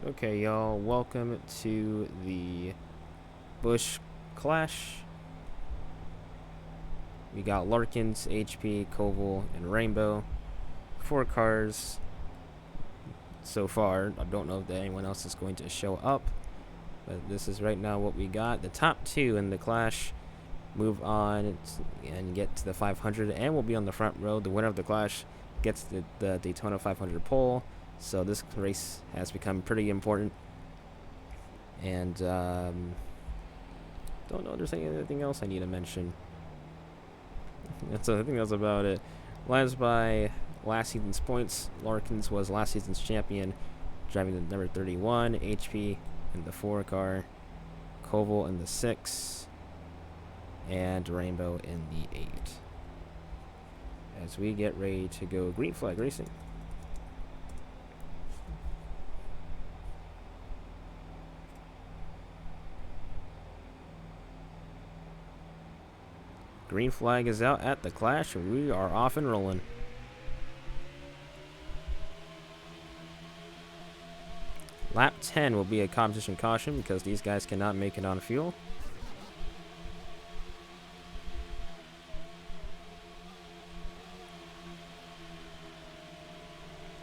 Okay, y'all, welcome to the Bush Clash. We got Larkins, HP, Koval, and Rainbow. 4 cars so far. I don't know if anyone else is going to show up, but this is right now what we got. The top two in the Clash move on and get to the 500, and will be on the front row. The winner of the Clash gets the Daytona 500 pole, so this race has become pretty important. And don't know if there's anything else I need to mention. I think that's about it. Last by last season's points, Larkins was last season's champion, driving the number 31, HP in the 4 car, Koval in the 6, and Rainbow in the 8. As we get ready to go green flag racing. Green flag is out at the Clash, and we are off and rolling. Lap 10 will be a competition caution because these guys cannot make it on fuel.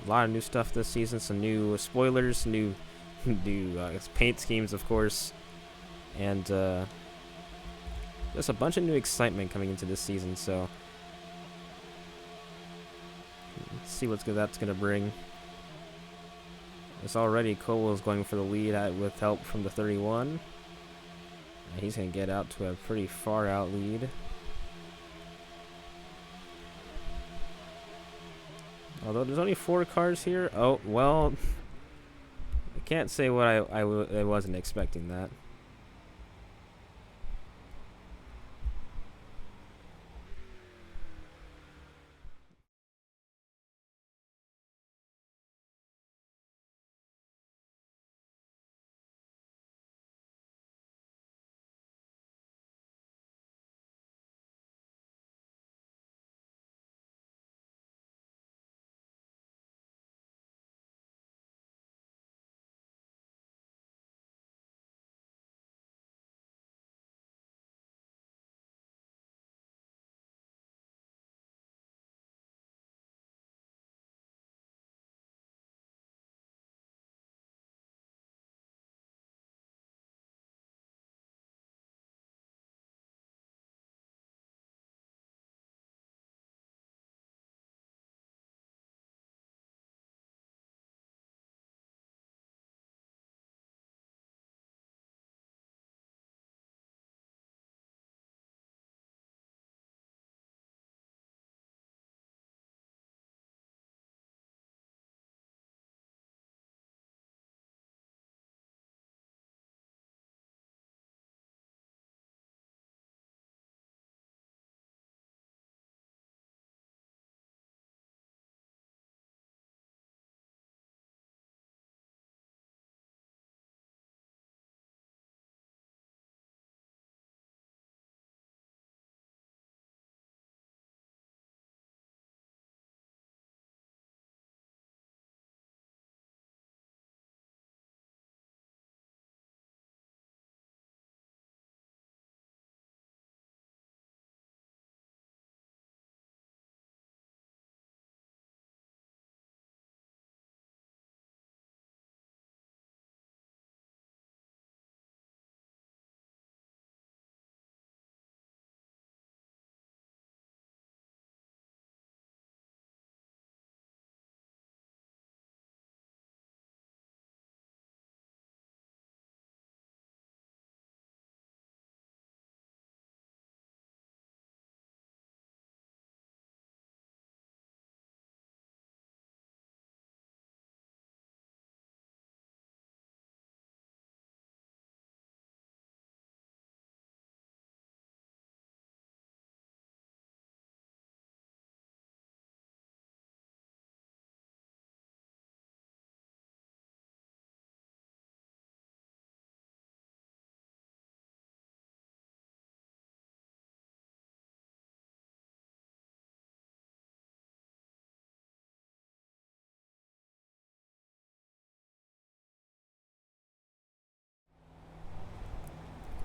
A lot of new stuff this season, some new spoilers, new paint schemes, of course, and there's a bunch of new excitement coming into this season, so let's see what that's going to bring. It's already Koval's going for the lead with help from the 31. He's going to get out to a pretty far out lead. Although there's only 4 cars here. Oh, well, I can't say what I wasn't expecting that.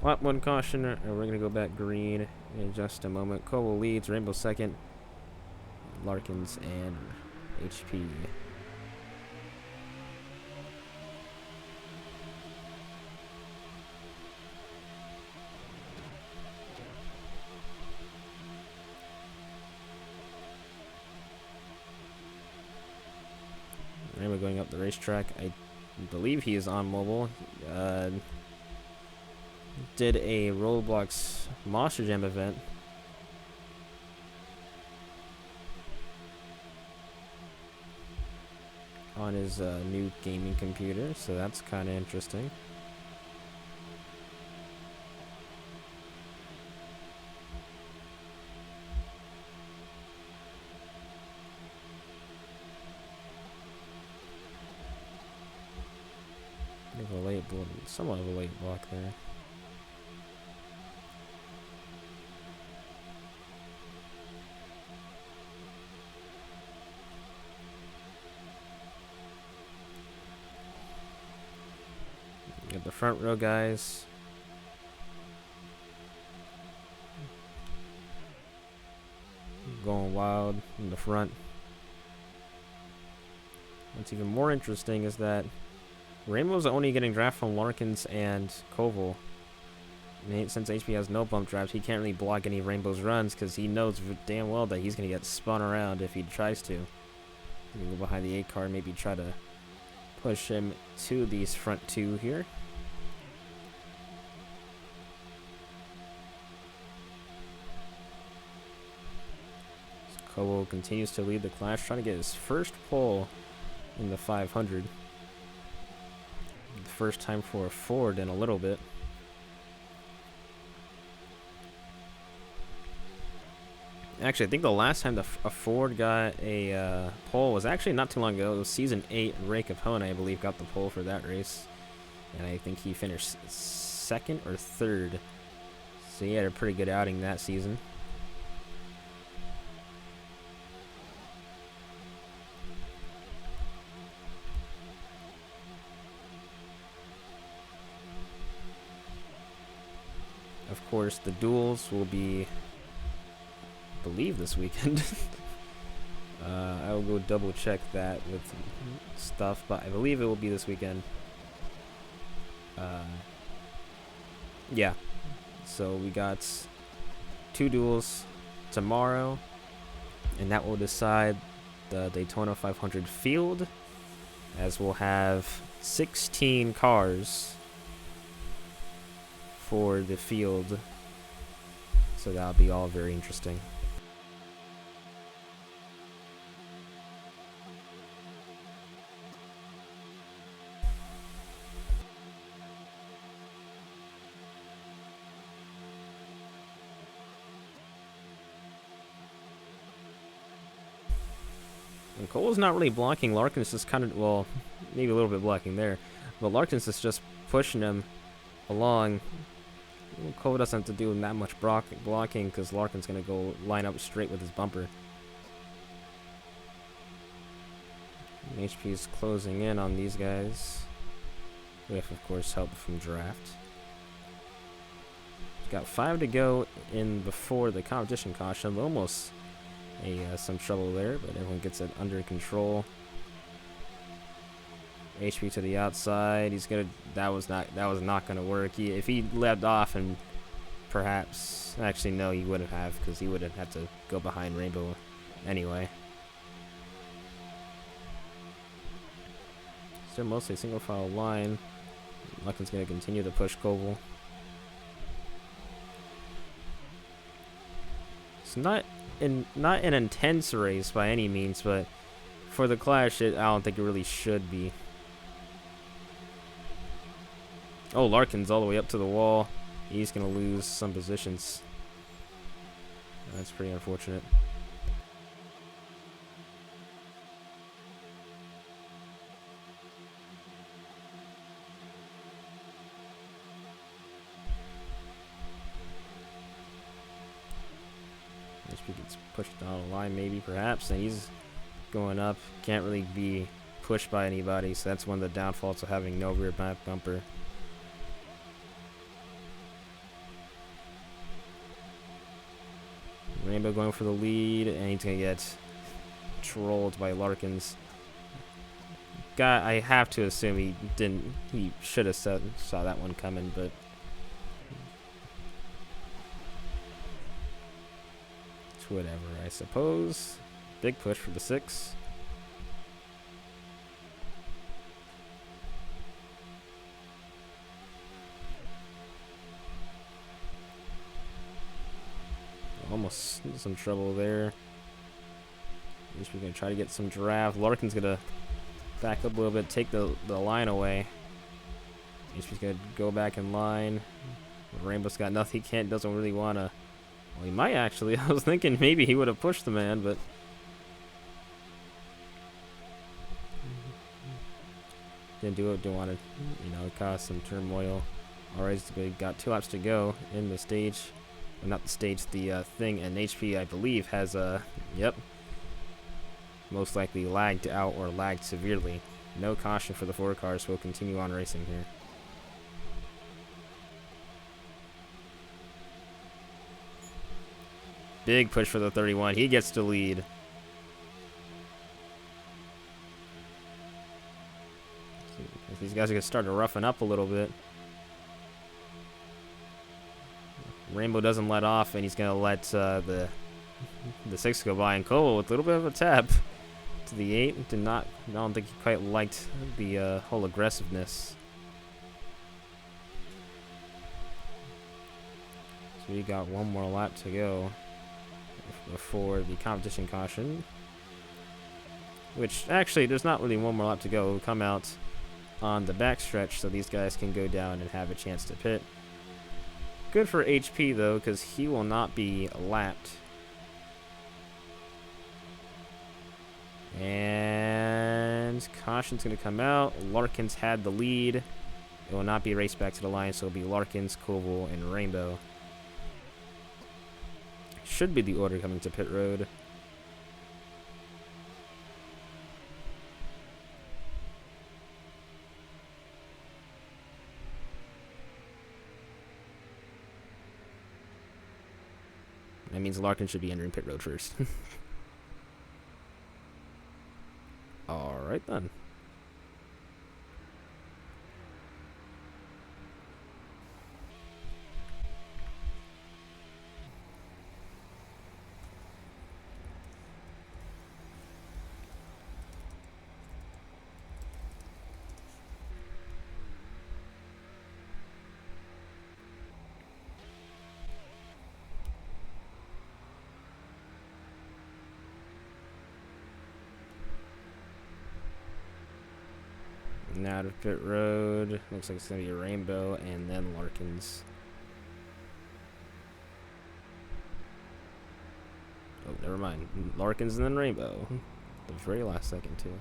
Lap 1 caution, and we're going to go back green in just a moment. Koval leads, Rainbow second, Larkins and HP. Rainbow going up the racetrack. I believe he is on mobile. Did a Roblox Monster Jam event. On his new gaming computer, so that's kind of interesting. Somewhat of a late block there. Got the front row guys. Going wild in the front. What's even more interesting is that Rainbow's only getting draft from Larkins and Koval. Since HP has no bump drafts, he can't really block any Rainbow's runs because he knows damn well that he's going to get spun around if he tries to. He can go behind the 8 car, maybe try to push him to these front 2 here. So Koval continues to lead the clash, trying to get his first pole in the 500. The first time for a Ford in a little bit. Actually, I think the last time a Ford got a pole was actually not too long ago. It was season 8. Ray Capone, I believe, got the pole for that race, and I think he finished 2nd or 3rd. So he had a pretty good outing that season. Of course, the duels will be, I believe, this weekend. I will go double check that with stuff, but I believe it will be this weekend. Yeah. So we got 2 duels tomorrow, and that will decide the Daytona 500 field, as we'll have 16 cars for the field, so that'll be all very interesting. And Cole's not really blocking. Larkins is kind of, well, maybe a little bit blocking there, but Larkins is just pushing him along. Cole doesn't have to do that much blocking because Larkin's going to go line up straight with his bumper. And HP is closing in on these guys, with, of course, help from draft. He's got 5 to go in before the competition caution. Almost some trouble there, but everyone gets it under control. HP to the outside. He's gonna. That was not gonna work. If he left off, and perhaps actually no, he wouldn't have, because he would have had to go behind Rainbow anyway. Still mostly single file line. Luckin's gonna continue to push Koval. It's not an intense race by any means, but for the clash, I don't think it really should be. Oh, Larkin's all the way up to the wall. He's going to lose some positions. That's pretty unfortunate. HP gets pushed down the line, maybe, perhaps, and he's going up. Can't really be pushed by anybody, so that's one of the downfalls of having no rear back bumper. Rainbow going for the lead, and he's going to get trolled by Larkins. I have to assume he didn't. He should have saw that one coming, but it's whatever, I suppose. Big push for the 6. Almost some trouble there. We're going to try to get some draft. Larkin's going to back up a little bit, take the line away. He's going to go back in line. Rainbow's got nothing. He doesn't really want to. Well, he might actually. I was thinking maybe he would have pushed the man, but didn't do it. Didn't want to, cause some turmoil. Alright, we got 2 laps to go in the stage. Well, not the stage, the thing. And HP, I believe, has yep, most likely lagged out or lagged severely. No caution for the 4 cars, so we'll continue on racing here. Big push for the 31. He gets the lead. These guys are going to start to roughen up a little bit. Rainbow doesn't let off, and he's going to let the 6 go by. And Cole with a little bit of a tap to the 8. I don't think he quite liked the whole aggressiveness. So we got 1 more lap to go before the competition caution. Which, actually, there's not really 1 more lap to go. We'll come out on the backstretch so these guys can go down and have a chance to pit. Good for HP, though, because he will not be lapped. And caution's going to come out. Larkins had the lead. It will not be raced back to the line, so it'll be Larkins, Koval, and Rainbow. Should be the order coming to pit road. That means Larkin should be entering pit road first. Alright then. Now to pit road. Looks like it's going to be a Rainbow and then Larkins. Oh, never mind. Larkins and then Rainbow. The very last second, too.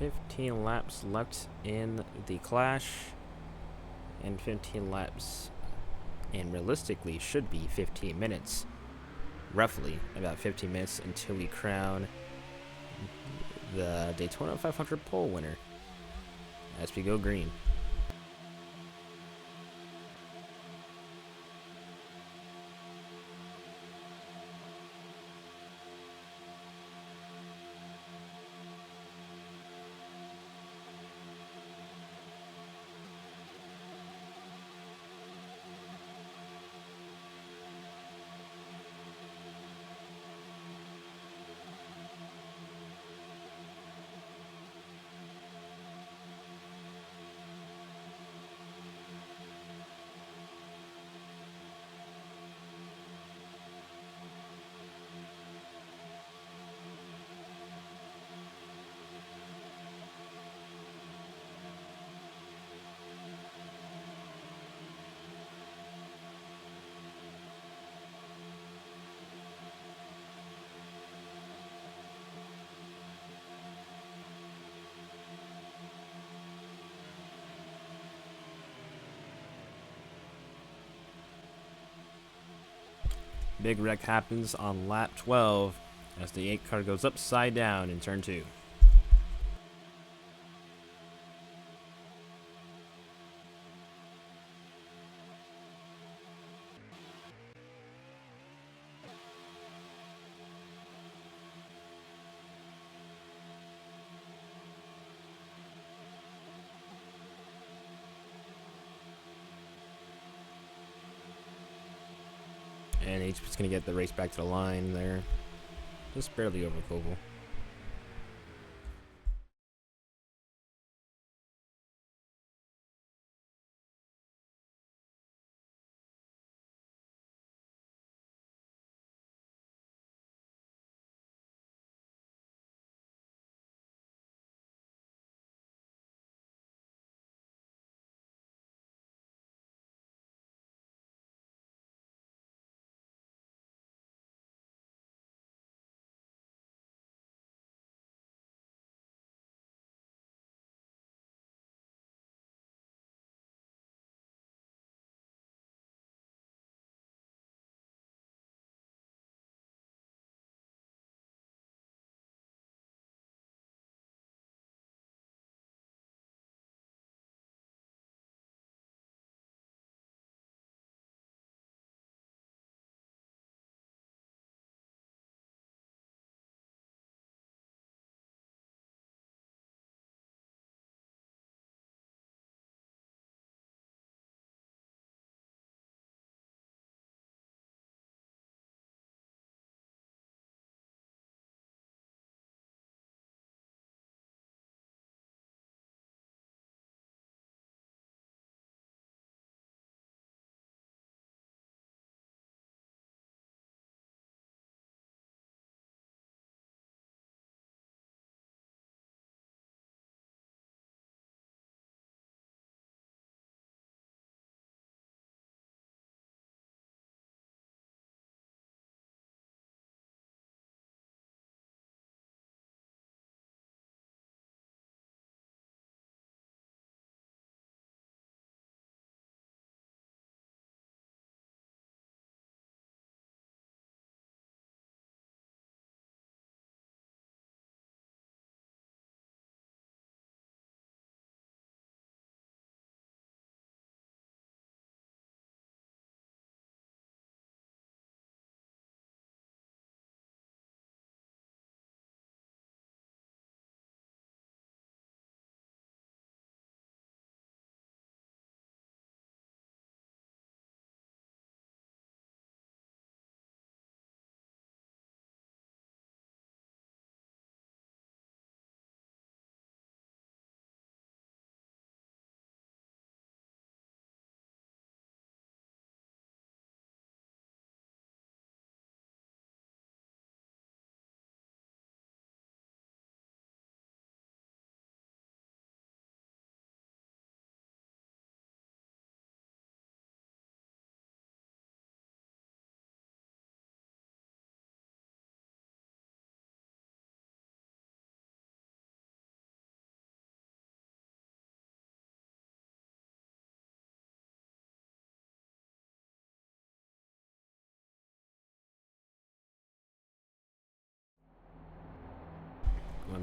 15 laps left in the clash, and 15 laps, and realistically should be 15 minutes, roughly about 15 minutes until we crown the Daytona 500 pole winner as we go green. Big wreck happens on lap 12 as the 8 car goes upside down in turn 2. And HP's going to get the race back to the line there. Just barely over Koval.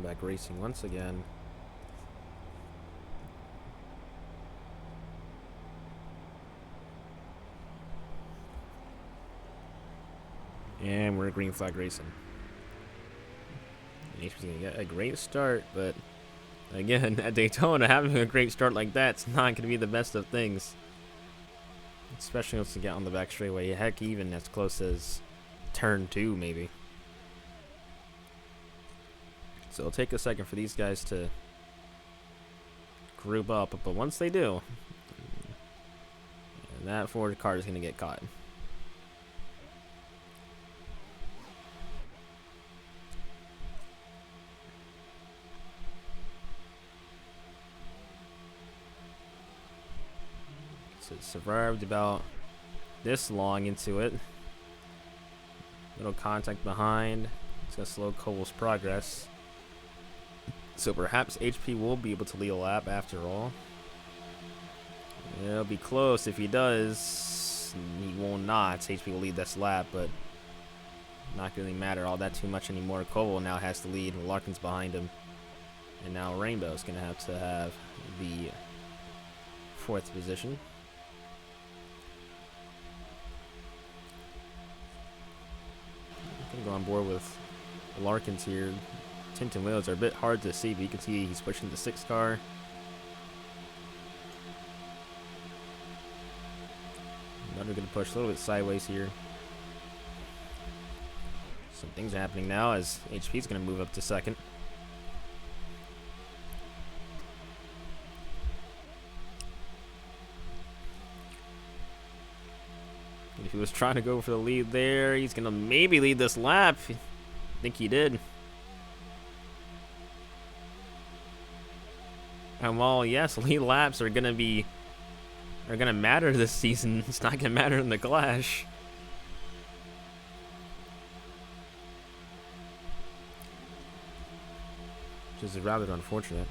Flag Racing once again. And we're Green Flag Racing. HP's gonna get a great start, but again, at Daytona, having a great start like that's not gonna be the best of things. Especially once you get on the back straightaway. Heck, even as close as turn 2, maybe. So it'll take a second for these guys to group up, but once they do, that Ford car is gonna get caught. So it survived about this long into it. Little contact behind. It's gonna slow Koval's progress. So perhaps HP will be able to lead a lap after all. It'll be close if he does. He will not. HP will lead this lap, but not really matter all that too much anymore. Koval now has to lead. Larkin's behind him. And now Rainbow's gonna have to have the 4th position. Go on board with Larkins here. Tintin wheels are a bit hard to see, but you can see he's pushing the 6th car. Another gonna push a little bit sideways here. Some things are happening now as HP's gonna move up to 2nd. If he was trying to go for the lead there, he's going to maybe lead this lap. I think he did. And while, yes, lead laps are going to matter this season, it's not going to matter in the Clash. Which is rather unfortunate.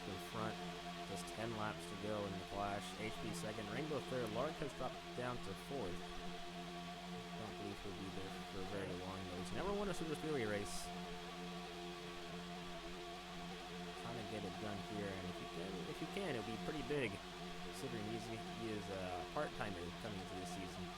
In front, just 10 laps to go in the Clash. HP 2nd, Rainbow 3rd. Lark has dropped down to 4th. Don't believe he'll be there for very long though. He's never won a Super Speedway race. Trying to get it done here, and if you can, it'll be pretty big, considering he is a part-timer coming into this season.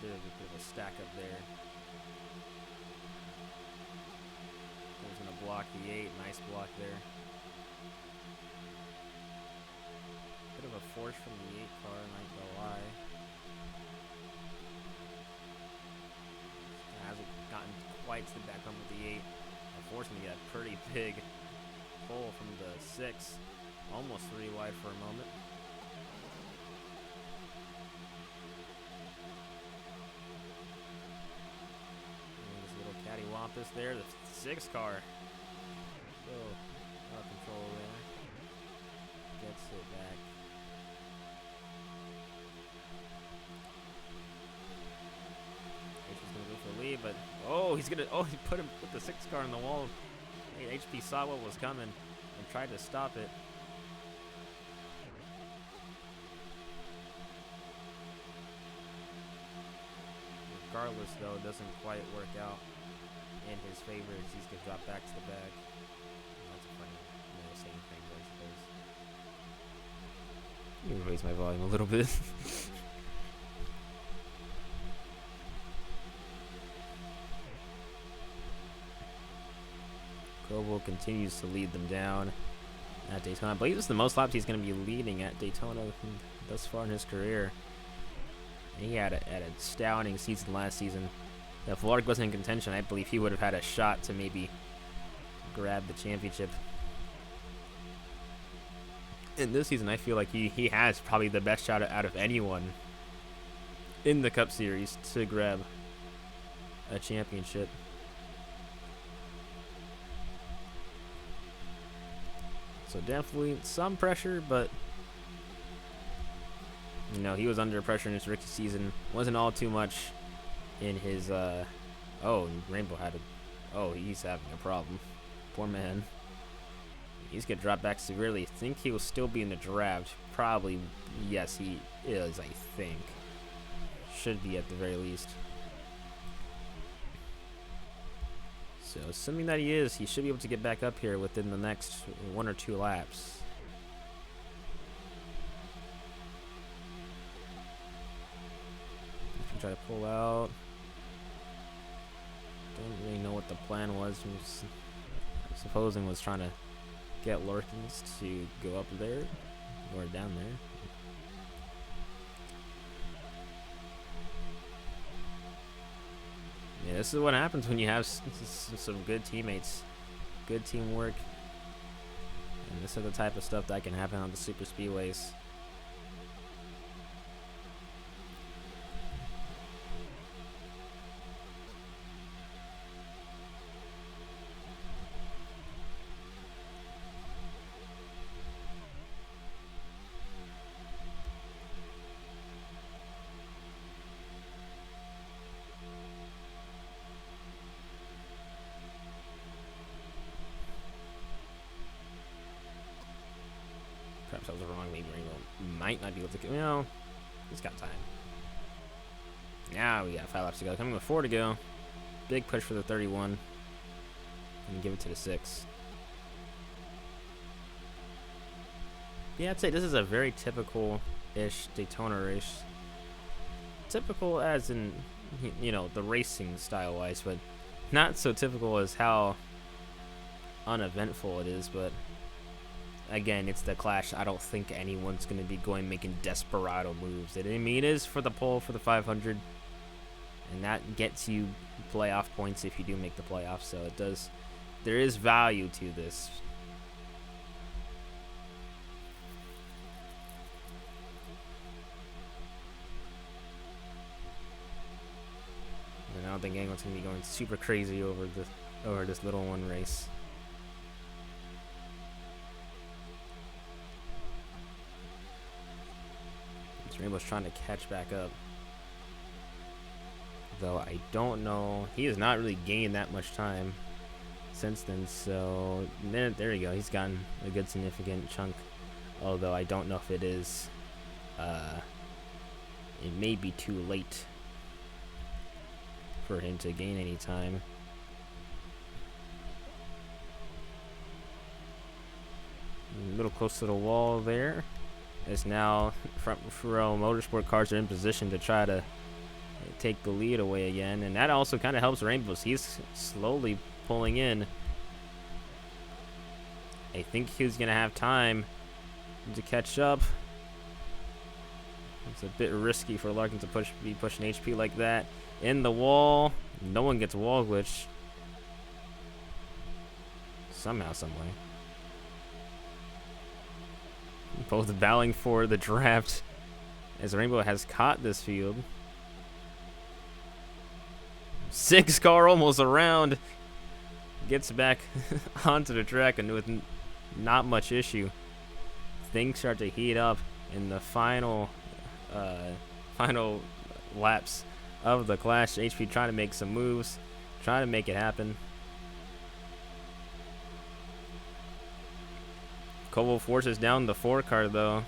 Bit of a stack up there. He's going to block the 8. Nice block there. Bit of a force from the 8 car, not gonna lie. Hasn't gotten quite to the back bump with the 8. Unfortunately, got a pretty big pull from the 6. Almost 3 wide for a moment. Cattywampus there, the 6 car. Little out of control there. Gets it back. HP's gonna go for the lead, but he put him with the 6 car in the wall. Hey, HP saw what was coming and tried to stop it. Regardless, though, it doesn't quite work out. in his favor as he's gonna drop back to the back. That's a funny way of saying things, I suppose. Let me raise my volume a little bit. Koval continues to lead them down at Daytona. I believe this is the most laps he's going to be leading at Daytona thus far in his career. And he had an astounding season last season. If Lark wasn't in contention, I believe he would have had a shot to maybe grab the championship. In this season, I feel like he has probably the best shot out of anyone in the Cup Series to grab a championship. So definitely some pressure, but you know, he was under pressure in his rookie season. Wasn't all too much in his oh, Rainbow had he's having a problem. Poor man. He's gonna drop back severely. I think he will still be in the draft. Probably, yes, he is, I think. Should be at the very least. So, assuming that he is, he should be able to get back up here within the next 1 or 2 laps. You can try to pull out. Don't really know what the plan was. Supposing was trying to get Larkins to go up there or down there. Yeah, this is what happens when you have some good teammates, good teamwork, and this is the type of stuff that can happen on the super speedways. Perhaps I was wrong. Maybe Rainbow might not be able to. You know, he's got time. Now we got 5 laps to go. Coming with 4 to go. Big push for the 31. And give it to the 6. Yeah, I'd say this is a very typical-ish Daytona race. Typical as in, you know, the racing style-wise, but not so typical as how uneventful it is, but again, it's the Clash. I don't think anyone's going to be making desperado moves. I mean, it is for the pole for the 500, and that gets you playoff points if you do make the playoffs. So it does. There is value to this. And I don't think anyone's going to be going super crazy over this little one race. Rainbow's trying to catch back up, though I don't know. He has not really gained that much time since then, so there you go. He's gotten a good significant chunk, although I don't know if it is it may be too late for him to gain any time. A little close to the wall there. As now front row motorsport cars are in position to try to take the lead away again, and that also kind of helps Rainbows. He's slowly pulling in. I think he's gonna have time to catch up. It's a bit risky for Larkin to be pushing HP like that. In the wall, no one gets wall glitch. Somehow, some way. Both battling for the draft as Rainbow has caught this field. 6 car almost around. Gets back onto the track and with not much issue. Things start to heat up in the final laps of the Clash. HP trying to make some moves, trying to make it happen. Koval forces down the 4 car though.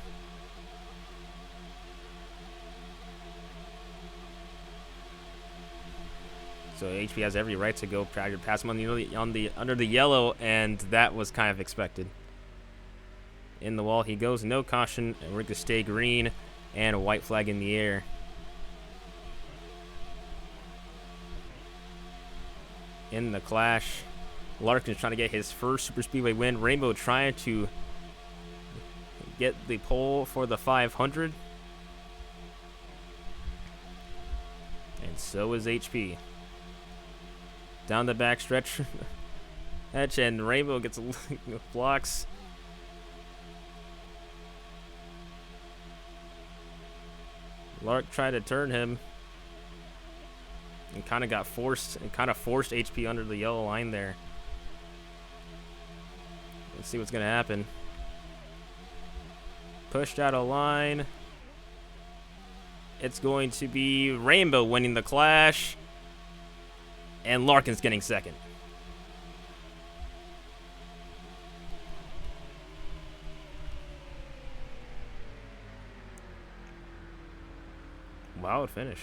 So HP has every right to go past him under the yellow, and that was kind of expected. In the wall he goes, no caution, and we're going to stay green, and a white flag in the air. In the clash, Larkin's trying to get his first Super Speedway win. Rainbow trying to get the pole for the 500. And so is HP. Down the backstretch. And Rainbow gets blocks. Lark tried to turn him. And kind of got forced. And kind of forced HP under the yellow line there. Let's see what's going to happen. Pushed out of line. It's going to be Rainbow winning the clash. And Larkin's getting second. Wild finish.